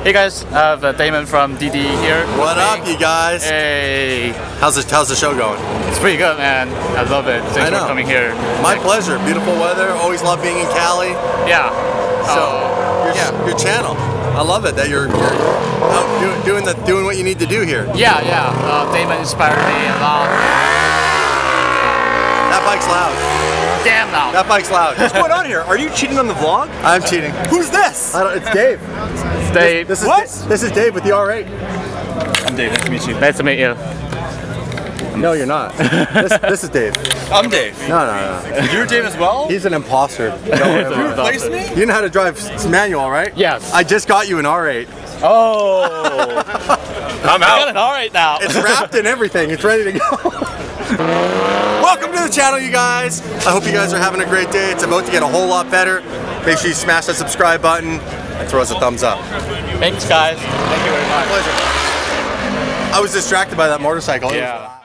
Hey guys, I have Damon from DD here. What up, you guys? Hey. How's the show going? It's pretty good, man. I love it. Thanks for coming here. My pleasure. Beautiful weather. Always love being in Cali. Yeah. So your channel. I love it that you're out doing what you need to do here. Yeah. Damon inspired me a lot. That bike's loud. Damn loud. That bike's loud. What's going on here? Are you cheating on the vlog? I'm cheating. Who's this? It's Dave. It's Dave. This is Dave with the R8. I'm Dave. Nice to meet you. Nice to meet you. No, you're not. This is Dave. I'm Dave. No. You're Dave as well? He's an imposter. You replaced me? You know how to drive manual, right? Yes. I just got you an R8. Oh. I'm out. I got an R8 now. It's wrapped in everything. It's ready to go. Welcome to the channel, you guys. I hope you guys are having a great day. It's about to get a whole lot better. Make sure you smash that subscribe button and throw us a thumbs up. Thanks, guys. Thank you very much. Pleasure. I was distracted by that motorcycle. Yeah.